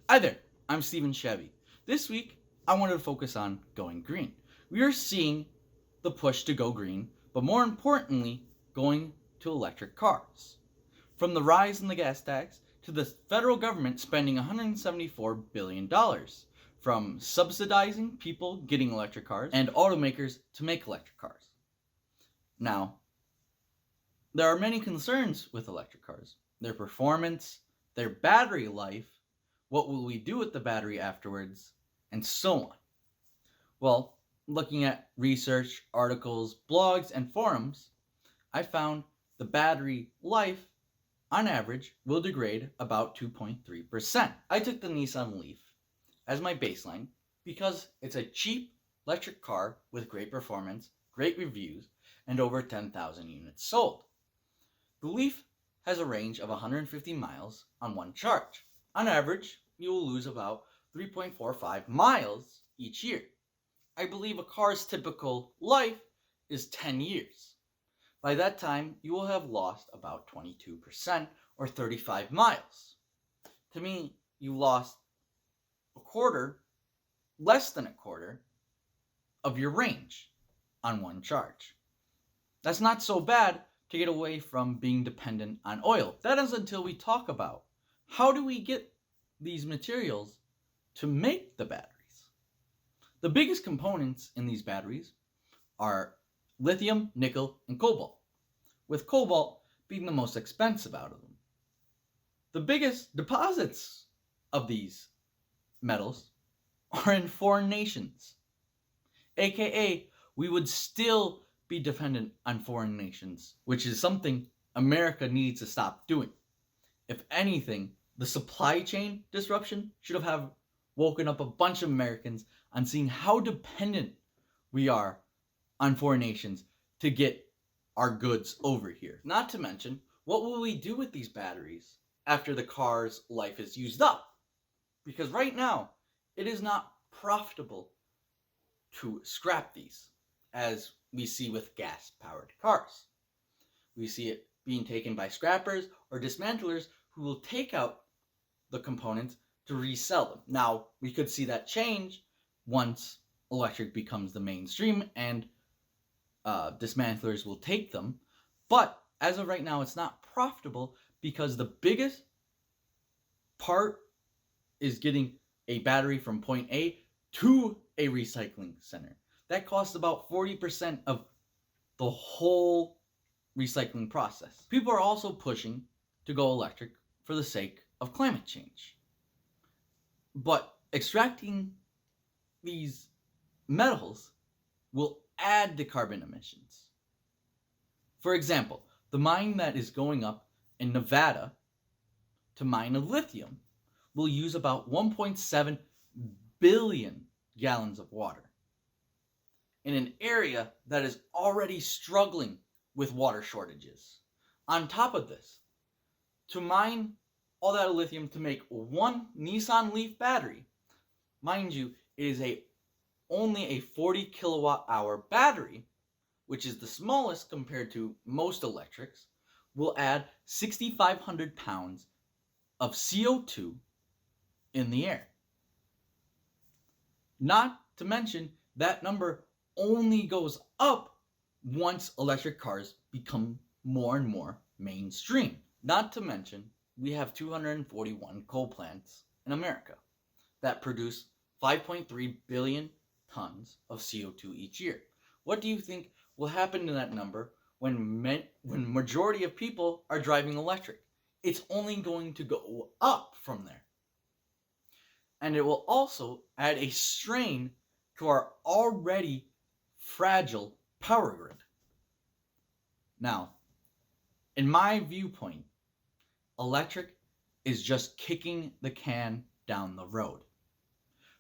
Hi there, I'm Stephen Chevy. This week, I wanted to focus on going green. We are seeing the push to go green, but more importantly, going to electric cars. From the rise in the gas tax to the federal government spending $174 billion, from subsidizing people getting electric cars and automakers to make electric cars. Now, there are many concerns with electric cars: their performance, their battery life, what will we do with the battery afterwards, and so on. Well, looking at research, articles, blogs, and forums, I found the battery life, on average, will degrade about 2.3%. I took the Nissan Leaf as my baseline because it's a cheap electric car with great performance, great reviews, and over 10,000 units sold. The Leaf has a range of 150 miles on one charge. On average, you will lose about 3.45 miles each year. I believe a car's typical life is 10 years. By that time, you will have lost about 22% or 35 miles. To me, you lost a quarter, less than a quarter, of your range on one charge. That's not so bad to get away from being dependent on oil. That is until we talk about how do we get these materials to make the batteries. The biggest components in these batteries are lithium, nickel, and cobalt, with cobalt being the most expensive out of them. The biggest deposits of these metals are in foreign nations, aka we would still be dependent on foreign nations, which is something America needs to stop doing. If anything, the supply chain disruption should have woken up a bunch of Americans on seeing how dependent we are on foreign nations to get our goods over here. Not to mention, what will we do with these batteries after the car's life is used up? Because right now, it is not profitable to scrap these, as we see with gas-powered cars. We see it being taken by scrappers or dismantlers who will take out the components to resell them. Now, we could see that change once electric becomes the mainstream and dismantlers will take them. But as of right now, it's not profitable because the biggest part is getting a battery from point A to a recycling center. That costs about 40% of the whole recycling process. People are also pushing to go electric for the sake of climate change. But extracting these metals will add to carbon emissions. For example, the mine that is going up in Nevada to mine a lithium will use about 1.7 billion gallons of water in an area that is already struggling with water shortages. On top of this, to mine all that lithium to make one Nissan Leaf battery, mind you, it is only a 40 kilowatt hour battery, which is the smallest compared to most electrics, will add 6,500 pounds of CO2 in the air. Not to mention, that number only goes up once electric cars become more and more mainstream. Not to mention, we have 241 coal plants in America that produce 5.3 billion tons of CO2 each year. What do you think will happen to that number when majority of people are driving electric? It's only going to go up from there. And it will also add a strain to our already fragile power grid. Now, in my viewpoint, electric is just kicking the can down the road.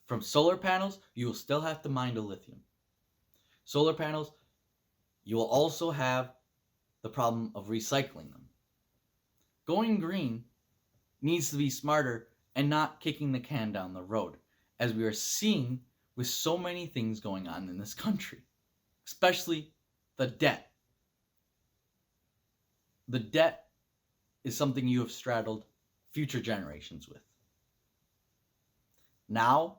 From solar panels, you will still have to mine the lithium. Solar panels, you will also have the problem of recycling them. Going green needs to be smarter and not kicking the can down the road, as we are seeing with so many things going on in this country, especially the debt. The debt is something you have straddled future generations with. Now,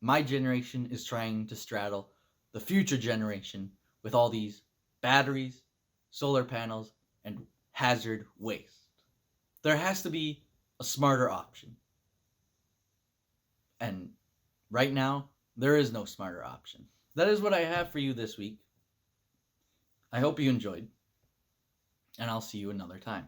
my generation is trying to straddle the future generation with all these batteries, solar panels, and hazard waste. There has to be a smarter option. And right now, there is no smarter option. That is what I have for you this week. I hope you enjoyed, and I'll see you another time.